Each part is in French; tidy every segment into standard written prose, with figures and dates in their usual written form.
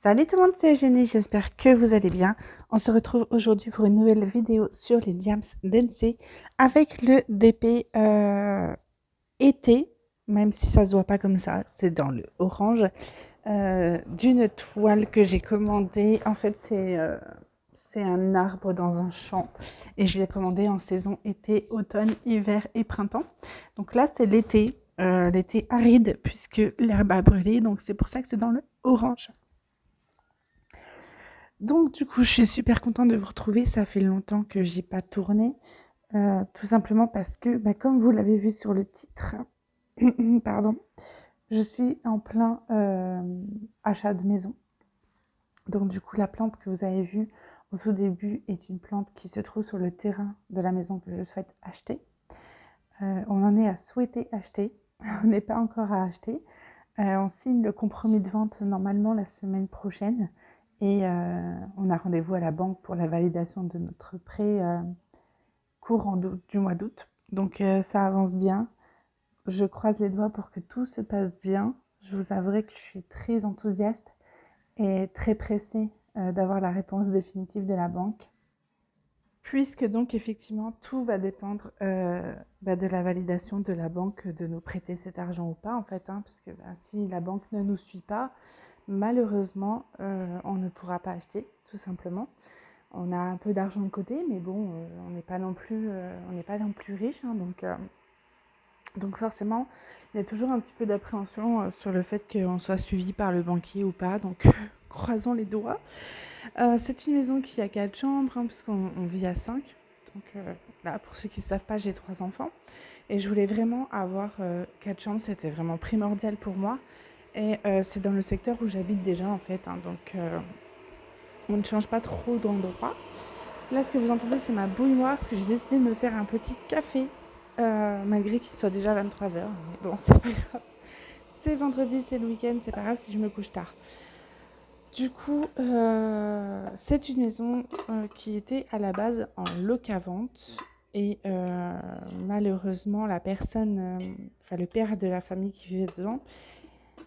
Salut tout le monde, c'est Eugénie, j'espère que vous allez bien. On se retrouve aujourd'hui pour une nouvelle vidéo sur les Diams Densey avec le DP été, même si ça se voit pas comme ça, c'est dans le orange, d'une toile que j'ai commandée. En fait, c'est un arbre dans un champ et je l'ai commandé en saison été, automne, hiver et printemps. Donc là, c'est l'été aride puisque l'herbe a brûlé, donc c'est pour ça que c'est dans le orange. Donc du coup, je suis super contente de vous retrouver. Ça fait longtemps que j'ai pas tourné, tout simplement parce que, comme vous l'avez vu sur le titre, pardon, je suis en plein achat de maison. Donc du coup, la plante que vous avez vue au tout début est une plante qui se trouve sur le terrain de la maison que je souhaite acheter. On en est à souhaiter acheter. On n'est pas encore à acheter. On signe le compromis de vente normalement la semaine prochaine et on a rendez-vous à la banque pour la validation de notre prêt courant du mois d'août. Donc ça avance bien. Je croise les doigts pour que tout se passe bien. Je vous avouerai que je suis très enthousiaste et très pressée d'avoir la réponse définitive de la banque. Puisque donc effectivement tout va dépendre de la validation de la banque de nous prêter cet argent ou pas en fait, puisque si la banque ne nous suit pas, malheureusement on ne pourra pas acheter tout simplement. On a un peu d'argent de côté, mais bon, on n'est pas non plus riche, donc forcément il y a toujours un petit peu d'appréhension sur le fait qu'on soit suivi par le banquier ou pas, donc croisons les doigts. C'est une maison qui a 4 chambres, puisqu'on vit à 5. Donc là, pour ceux qui ne savent pas, j'ai 3 enfants. Et je voulais vraiment avoir 4 chambres, c'était vraiment primordial pour moi. Et c'est dans le secteur où j'habite déjà, en fait. Donc on ne change pas trop d'endroit. Là, ce que vous entendez, c'est ma bouilloire, parce que j'ai décidé de me faire un petit café, malgré qu'il soit déjà 23h. Mais bon, c'est pas grave. C'est vendredi, c'est le week-end, c'est pas grave si je me couche tard. Du coup, c'est une maison qui était à la base en loc-à-vente et malheureusement la personne, le père de la famille qui vivait dedans,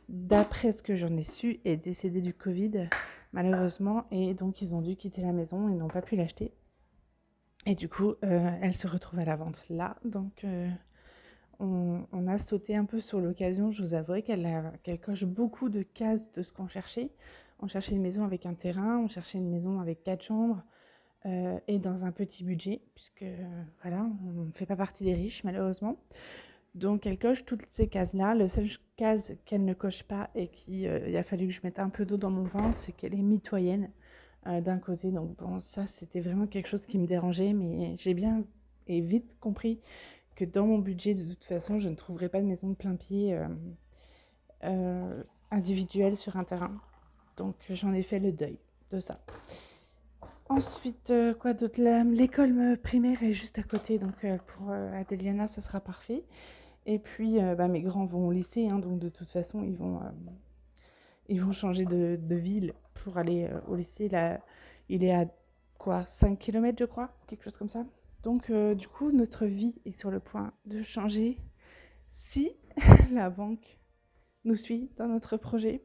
d'après ce que j'en ai su, est décédé du Covid malheureusement, et donc ils ont dû quitter la maison, ils n'ont pas pu l'acheter. Et du coup, elle se retrouve à la vente là, donc on a sauté un peu sur l'occasion. Je vous avouerai qu'elle coche beaucoup de cases de ce qu'on cherchait. On cherchait une maison avec un terrain, on cherchait une maison avec 4 chambres et dans un petit budget, puisque voilà, on ne fait pas partie des riches malheureusement. Donc elle coche toutes ces cases-là. La seule case qu'elle ne coche pas et il a fallu que je mette un peu d'eau dans mon vin, c'est qu'elle est mitoyenne d'un côté. Donc bon, ça c'était vraiment quelque chose qui me dérangeait, mais j'ai bien et vite compris que dans mon budget, de toute façon, je ne trouverai pas de maison de plein pied individuelle sur un terrain. Donc j'en ai fait le deuil de ça. Ensuite, quoi d'autre? L'école primaire est juste à côté, donc pour Adeliana, ça sera parfait. Et puis, mes grands vont au lycée, donc de toute façon, ils vont changer de ville pour aller au lycée. Là, il est à 5 km, je crois, quelque chose comme ça. Donc, du coup, notre vie est sur le point de changer si la banque nous suit dans notre projet.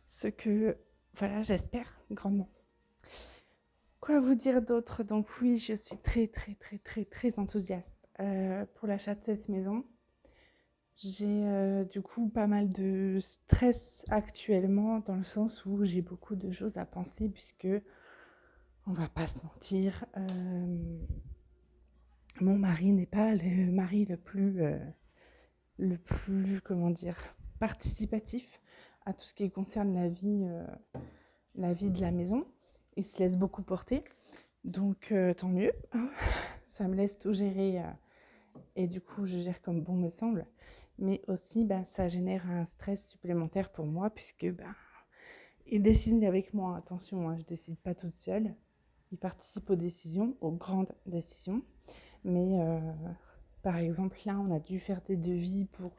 Ce que, voilà, j'espère grandement. Quoi vous dire d'autre? Donc oui, je suis très, très, très, très, très enthousiaste pour l'achat de cette maison. J'ai du coup pas mal de stress actuellement dans le sens où j'ai beaucoup de choses à penser puisque on va pas se mentir, mon mari n'est pas le mari le plus comment dire, participatif à tout ce qui concerne la vie de la maison. Il se laisse beaucoup porter, donc tant mieux, ça me laisse tout gérer et du coup je gère comme bon me semble. Mais aussi, ça génère un stress supplémentaire pour moi puisque il décide avec moi. Attention, je ne décide pas toute seule. Il participe aux décisions, aux grandes décisions. Mais par exemple, là, on a dû faire des devis pour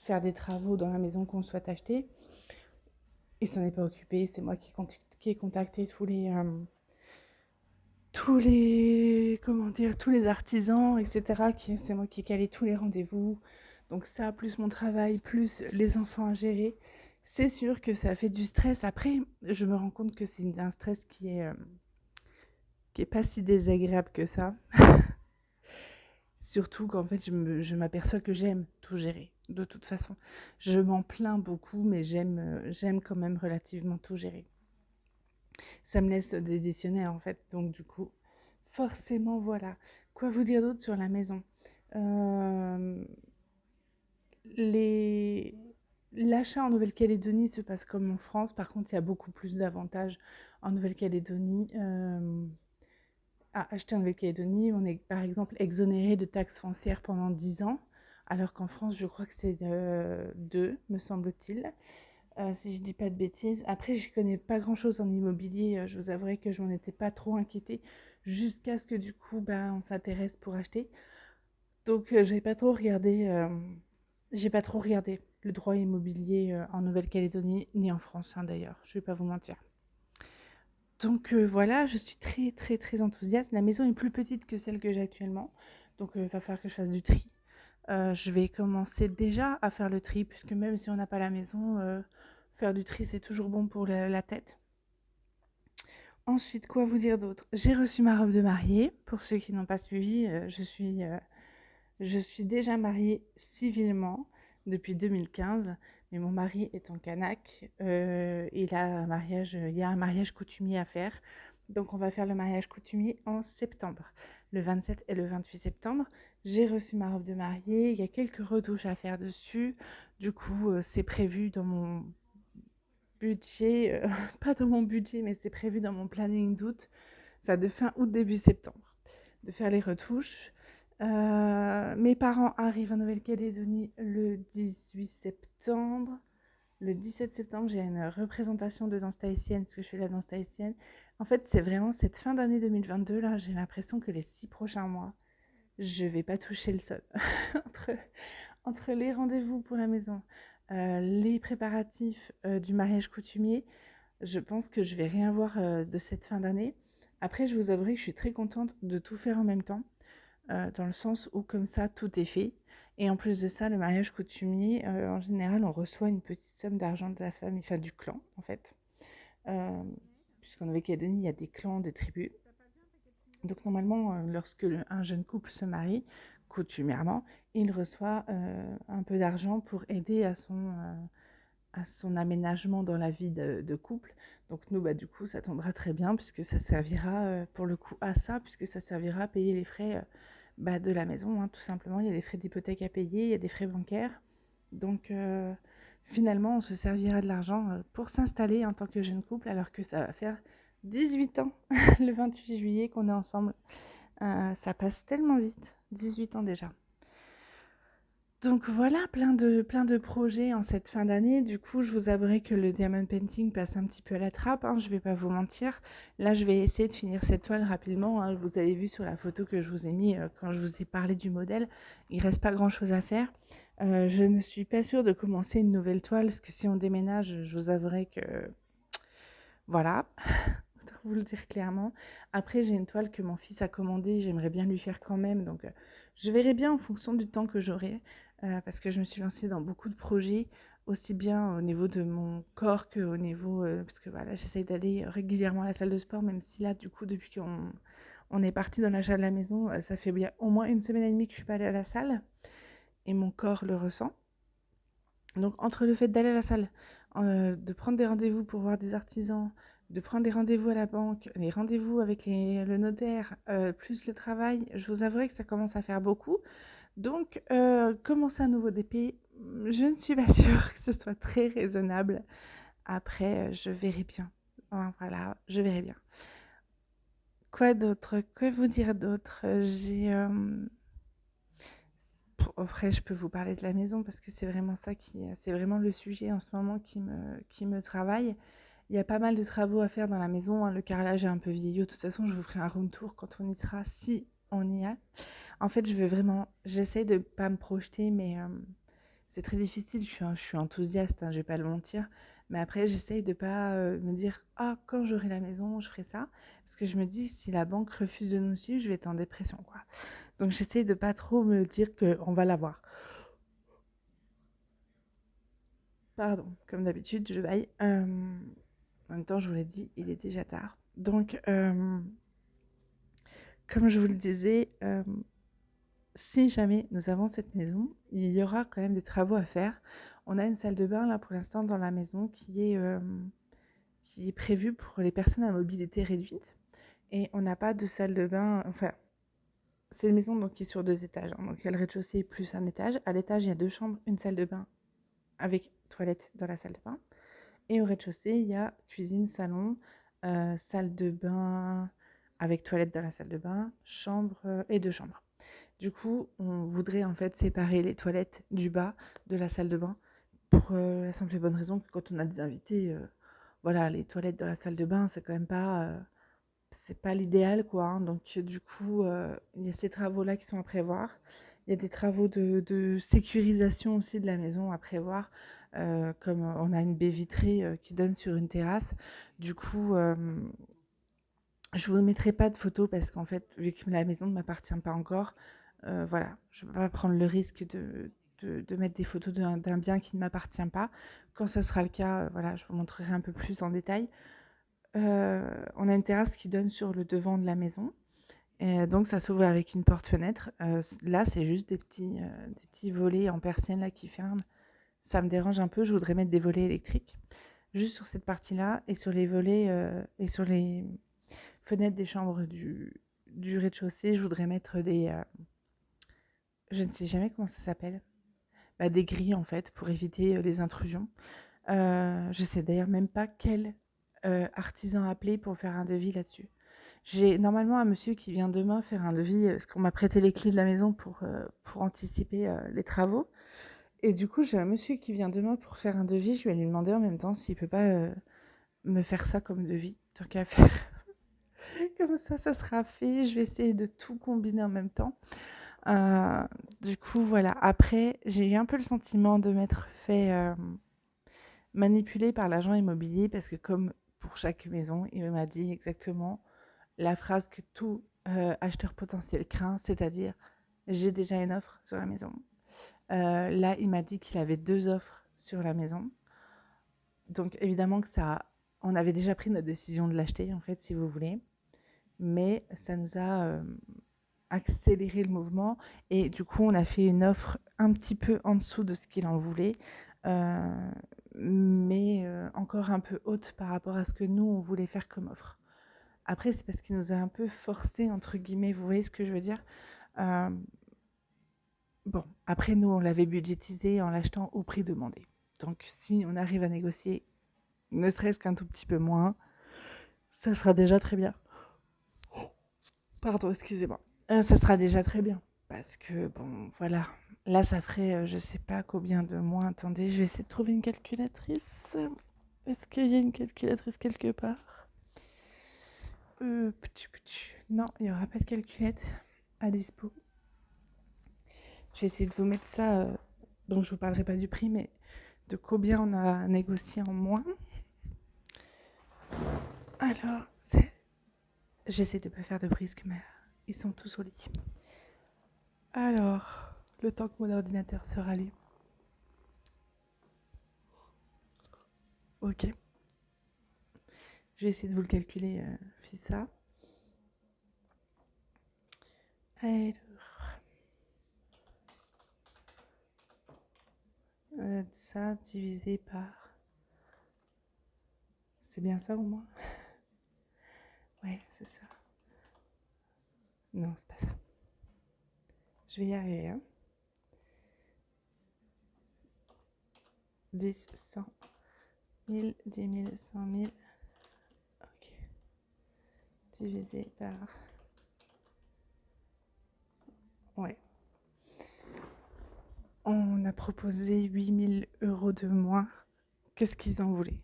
faire des travaux dans la maison qu'on souhaite acheter. Il s'en est pas occupé. C'est moi qui ai contacté tous les artisans, etc. C'est moi qui ai calé tous les rendez-vous. Donc ça, plus mon travail, plus les enfants à gérer, C'est sûr que ça fait du stress. Après, je me rends compte que c'est un stress qui est pas si désagréable que ça. Surtout qu'en fait, je m'aperçois que j'aime tout gérer, de toute façon. Je m'en plains beaucoup, mais j'aime quand même relativement tout gérer. Ça me laisse décisionnaire, en fait. Donc, du coup, forcément, voilà. Quoi vous dire d'autre sur la maison? Euh, les... L'achat en Nouvelle-Calédonie se passe comme en France. Par contre, il y a beaucoup plus d'avantages en Nouvelle-Calédonie. À acheter en Nouvelle-Calédonie, on est par exemple exonéré de taxes foncières pendant 10 ans, alors qu'en France, je crois que c'est 2, me semble-t-il, si je dis pas de bêtises. Après, je connais pas grand-chose en immobilier, je vous avouerai que je m'en étais pas trop inquiétée, jusqu'à ce que du coup, on s'intéresse pour acheter. Donc, j'ai pas trop regardé le droit immobilier en Nouvelle-Calédonie, ni en France, hein, d'ailleurs, je vais pas vous mentir. Donc voilà, je suis très très très enthousiaste. La maison est plus petite que celle que j'ai actuellement, donc il va falloir que je fasse du tri. Je vais commencer déjà à faire le tri, puisque même si on n'a pas la maison, faire du tri c'est toujours bon pour la tête. Ensuite, quoi vous dire d'autre? J'ai reçu ma robe de mariée. Pour ceux qui n'ont pas suivi, je suis déjà mariée civilement depuis 2015, mais mon mari est en Kanak. Il y a un mariage coutumier à faire. Donc on va faire le mariage coutumier en septembre, le 27 et le 28 septembre. J'ai reçu ma robe de mariée, il y a quelques retouches à faire dessus. Du coup, c'est prévu dans mon budget, pas dans mon budget, mais c'est prévu dans mon planning d'août, enfin de fin août, début septembre, de faire les retouches. Mes parents arrivent en Nouvelle-Calédonie le 18 septembre. Le 17 septembre, j'ai une représentation de danse tahitienne, parce que je fais la danse tahitienne. En fait, c'est vraiment cette fin d'année 2022, là, j'ai l'impression que les 6 prochains mois, je vais pas toucher le sol. entre, entre les rendez-vous pour la maison, les préparatifs du mariage coutumier, je pense que je vais rien voir de cette fin d'année. Après, je vous avouerai que je suis très contente de tout faire en même temps, dans le sens où comme ça, tout est fait. Et en plus de ça, le mariage coutumier, en général, on reçoit une petite somme d'argent de la famille, enfin du clan, en fait. Euh, Puisqu'en Nouvelle-Calédonie, il y a des clans, des tribus. Donc normalement, lorsque un jeune couple se marie, coutumièrement, il reçoit un peu d'argent pour aider à son aménagement dans la vie de couple. Donc nous, du coup, ça tombera très bien puisque ça servira pour le coup à ça, puisque ça servira à payer les frais de la maison, hein, tout simplement. Il y a des frais d'hypothèque à payer, il y a des frais bancaires. Donc finalement, on se servira de l'argent pour s'installer en tant que jeune couple, alors que ça va faire 18 ans le 28 juillet qu'on est ensemble. Ça passe tellement vite, 18 ans déjà. Donc voilà, plein de projets en cette fin d'année. Du coup, je vous avouerai que le diamond painting passe un petit peu à la trappe, hein, je vais pas vous mentir. Là, je vais essayer de finir cette toile rapidement, hein. Vous avez vu sur la photo que je vous ai mis quand je vous ai parlé du modèle, il reste pas grand-chose à faire. Je ne suis pas sûre de commencer une nouvelle toile, parce que si on déménage, je vous avouerai que... Voilà, autant vous le dire clairement. Après, j'ai une toile que mon fils a commandée, j'aimerais bien lui faire quand même, donc je verrai bien en fonction du temps que j'aurai. Parce que je me suis lancée dans beaucoup de projets, aussi bien au niveau de mon corps qu'au niveau... parce que voilà, j'essaye d'aller régulièrement à la salle de sport, même si là, du coup, depuis qu'on est parti dans l'achat de la maison, ça fait bien au moins une semaine et demie que je suis pas allée à la salle, et mon corps le ressent. Donc entre le fait d'aller à la salle, de prendre des rendez-vous pour voir des artisans, de prendre les rendez-vous à la banque, les rendez-vous avec le notaire, plus le travail, je vous avouerai que ça commence à faire beaucoup. Donc, commencer un nouveau DP, je ne suis pas sûre que ce soit très raisonnable. Après, je verrai bien. Voilà, je verrai bien. Quoi d'autre? Que vous dire d'autre? Après, je peux vous parler de la maison parce que c'est vraiment c'est vraiment le sujet en ce moment qui me travaille. Il y a pas mal de travaux à faire dans la maison, hein. Le carrelage est un peu vieillot. De toute façon, je vous ferai un room tour quand on y sera, si on y est. En fait, j'essaie de pas me projeter, mais c'est très difficile. Je suis enthousiaste, hein, je vais pas le mentir. Mais après, j'essaye de pas me dire, ah, quand j'aurai la maison, je ferai ça. Parce que je me dis, si la banque refuse de nous suivre, je vais être en dépression, quoi. Donc, j'essaye de pas trop me dire qu'on va l'avoir. Pardon, comme d'habitude, je baille. En même temps, je vous l'ai dit, il est déjà tard. Donc, comme je vous le disais, si jamais nous avons cette maison, il y aura quand même des travaux à faire. On a une salle de bain là pour l'instant dans la maison qui est prévue pour les personnes à mobilité réduite. Et on n'a pas de salle de bain, enfin, c'est une maison donc, qui est sur 2 étages. Hein, donc il y a le rez-de-chaussée plus un étage. À l'étage, il y a 2 chambres, une salle de bain avec toilette dans la salle de bain. Et au rez-de-chaussée, il y a cuisine, salon, salle de bain avec toilette dans la salle de bain, chambre et 2 chambres. Du coup, on voudrait en fait séparer les toilettes du bas de la salle de bain pour la simple et bonne raison que quand on a des invités, voilà, les toilettes dans la salle de bain, c'est pas l'idéal, quoi. Hein. Donc, du coup, il y a ces travaux-là qui sont à prévoir. Il y a des travaux de sécurisation aussi de la maison à prévoir. Comme on a une baie vitrée qui donne sur une terrasse. Du coup, je vous mettrai pas de photos parce qu'en fait, vu que la maison ne m'appartient pas encore, voilà, je ne peux pas prendre le risque de mettre des photos d'un bien qui ne m'appartient pas. Quand ça sera le cas, voilà, je vous montrerai un peu plus en détail. On a une terrasse qui donne sur le devant de la maison. Et donc ça s'ouvre avec une porte-fenêtre. Là, c'est juste des petits volets en persienne là, qui ferment. Ça me dérange un peu, je voudrais mettre des volets électriques. Juste sur cette partie-là et sur les volets et sur les fenêtres des chambres du rez-de-chaussée, je voudrais mettre je ne sais jamais comment ça s'appelle. Des grilles en fait pour éviter les intrusions. Je sais d'ailleurs même pas quel artisan appeler pour faire un devis là-dessus. J'ai normalement un monsieur qui vient demain faire un devis parce qu'on m'a prêté les clés de la maison pour anticiper les travaux. Et du coup, j'ai un monsieur qui vient demain pour faire un devis. Je vais lui demander en même temps s'il peut pas me faire ça comme devis, tant qu'à faire. Comme ça sera fait. Je vais essayer de tout combiner en même temps. Du coup, voilà. Après, j'ai eu un peu le sentiment de m'être fait manipuler par l'agent immobilier parce que comme pour chaque maison, il m'a dit exactement la phrase que tout acheteur potentiel craint, c'est-à-dire j'ai déjà une offre sur la maison. Là, il m'a dit qu'il avait 2 offres sur la maison. Donc évidemment que on avait déjà pris notre décision de l'acheter, en fait, si vous voulez. Mais ça nous a accéléré le mouvement. Et du coup, on a fait une offre un petit peu en dessous de ce qu'il en voulait. Mais encore un peu haute par rapport à ce que nous, on voulait faire comme offre. Après, c'est parce qu'il nous a un peu forcé, entre guillemets, vous voyez ce que je veux dire. Bon, après, nous, on l'avait budgétisé en l'achetant au prix demandé. Donc, si on arrive à négocier ne serait-ce qu'un tout petit peu moins, ça sera déjà très bien. Pardon, excusez-moi. Ça sera déjà très bien. Parce que, bon, voilà. Là, ça ferait, je sais pas combien de mois. Attendez, je vais essayer de trouver une calculatrice. Est-ce qu'il y a une calculatrice quelque part Non, il n'y aura pas de calculette à dispo. Je vais essayer de vous mettre ça. Donc, je vous parlerai pas du prix, mais de combien on a négocié en moins. Alors, j'essaie de pas faire de brisque, mais ils sont tous au lit. Alors, le temps que mon ordinateur se rallume. Ok. Je vais essayer de vous le calculer, ça. Alors, ça divisé par... C'est bien ça au moins? Ouais, c'est ça. Non, c'est pas ça. Je vais y arriver, hein. 10, 100, 1000, 10 000, 100 000. Ok. Divisé par... Ouais. On a proposé 8 000 € de moins que ce qu'ils en voulaient.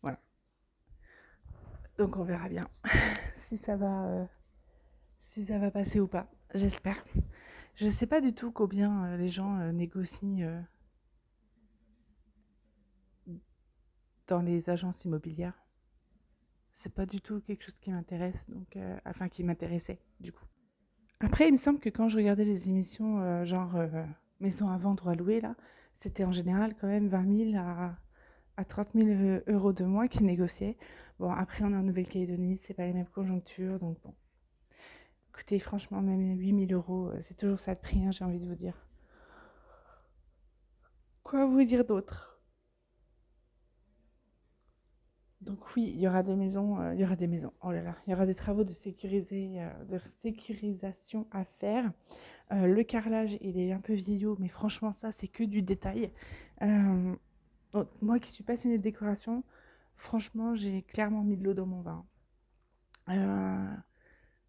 Voilà. Donc on verra bien si ça va passer ou pas. J'espère. Je sais pas du tout combien les gens négocient dans les agences immobilières. C'est pas du tout quelque chose qui m'intéresse, donc qui m'intéressait du coup. Après, il me semble que quand je regardais les émissions maisons à vendre ou à louer, là, c'était en général quand même 20 000 à 30 000 euros de mois qu'ils négociaient. Bon, après, on est en Nouvelle-Calédonie, c'est pas les mêmes conjonctures, donc bon. Écoutez, franchement, même 8 000 euros, c'est toujours ça de prix, hein, j'ai envie de vous dire. Quoi vous dire d'autre? Donc oui, il y aura des maisons, il y aura des maisons. Oh là là, il y aura des travaux de sécurisation à faire. Le carrelage, il est un peu vieillot, mais franchement, ça, c'est que du détail. Euh, Moi qui suis passionnée de décoration, franchement, j'ai clairement mis de l'eau dans mon vin. Euh,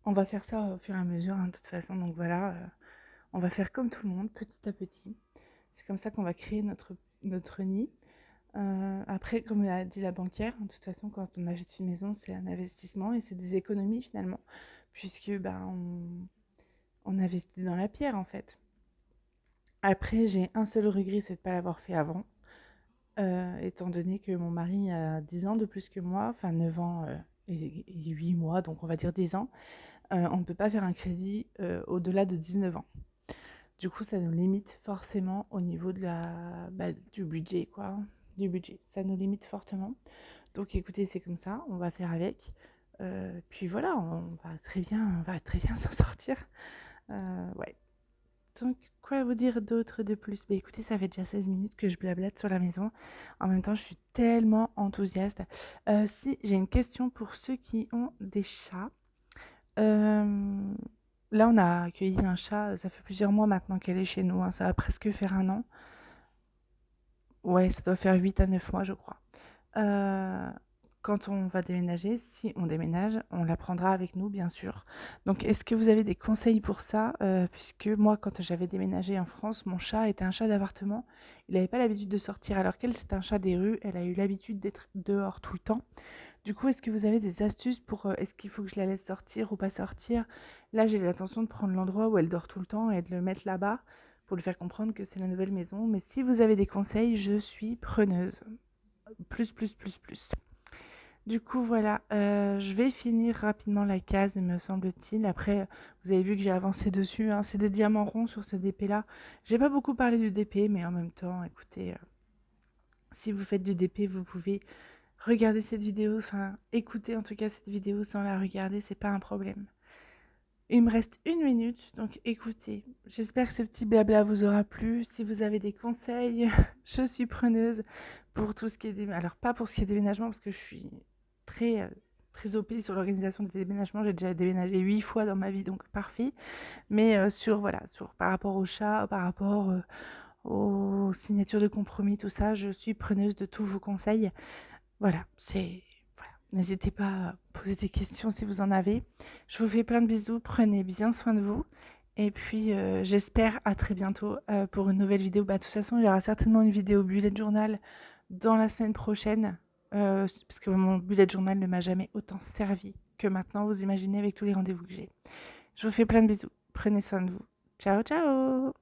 on va faire ça au fur et à mesure, hein, de toute façon. Donc voilà, on va faire comme tout le monde, petit à petit. C'est comme ça qu'on va créer notre nid. Après, comme l'a dit la banquière, de toute façon, quand on achète une maison, c'est un investissement et c'est des économies finalement, puisque bah, on investit dans la pierre en fait. Après, j'ai un seul regret, c'est de ne pas l'avoir fait avant, étant donné que mon mari a 10 ans de plus que moi, enfin 9 ans et 8 mois, donc on va dire 10 ans. On ne peut pas faire un crédit au-delà de 19 ans. Du coup, ça nous limite forcément au niveau du budget, quoi. Du budget. Ça nous limite fortement. Donc écoutez, c'est comme ça, on va faire avec. Puis voilà, on va très bien s'en sortir. Ouais. Donc, quoi vous dire d'autre de plus? Bah écoutez, ça fait déjà 16 minutes que je blablate sur la maison. En même temps, je suis tellement enthousiaste. Si, j'ai une question pour ceux qui ont des chats. Euh, Là, on a accueilli un chat, ça fait plusieurs mois maintenant qu'elle est chez nous, hein, ça va presque faire un an. Ouais, ça doit faire 8 à 9 mois, je crois. Euh, Quand on va déménager, si on déménage, on la prendra avec nous, bien sûr. Donc, est-ce que vous avez des conseils pour ça? Puisque moi, quand j'avais déménagé en France, mon chat était un chat d'appartement. Il n'avait pas l'habitude de sortir, alors qu'elle, c'est un chat des rues. Elle a eu l'habitude d'être dehors tout le temps. Du coup, est-ce que vous avez des astuces pour est-ce qu'il faut que je la laisse sortir ou pas sortir? Là, j'ai l'intention de prendre l'endroit où elle dort tout le temps et de le mettre là-bas pour lui faire comprendre que c'est la nouvelle maison. Mais si vous avez des conseils, je suis preneuse. Plus, plus, plus, plus. Du coup, voilà, je vais finir rapidement la case, me semble-t-il. Après, vous avez vu que j'ai avancé dessus, hein. C'est des diamants ronds sur ce DP-là. J'ai pas beaucoup parlé du DP, mais en même temps, écoutez, si vous faites du DP, vous pouvez regarder cette vidéo, enfin, écouter en tout cas cette vidéo sans la regarder, c'est pas un problème. Il me reste 1 minute, donc écoutez, j'espère que ce petit blabla vous aura plu. Si vous avez des conseils, je suis preneuse pour tout ce qui est déménagement. Alors pas pour ce qui est déménagement, parce que je suis très, très OP sur l'organisation des déménagements. J'ai déjà déménagé 8 fois dans ma vie, donc parfait. Mais par rapport au chat, par rapport aux signatures de compromis, tout ça, je suis preneuse de tous vos conseils. Voilà, voilà. N'hésitez pas à poser des questions si vous en avez. Je vous fais plein de bisous, prenez bien soin de vous. Et puis j'espère à très bientôt pour une nouvelle vidéo. Bah, de toute façon, il y aura certainement une vidéo bullet journal dans la semaine prochaine. Parce que mon bullet journal ne m'a jamais autant servi que maintenant, vous imaginez, avec tous les rendez-vous que j'ai. Je vous fais plein de bisous. Prenez soin de vous. Ciao, ciao!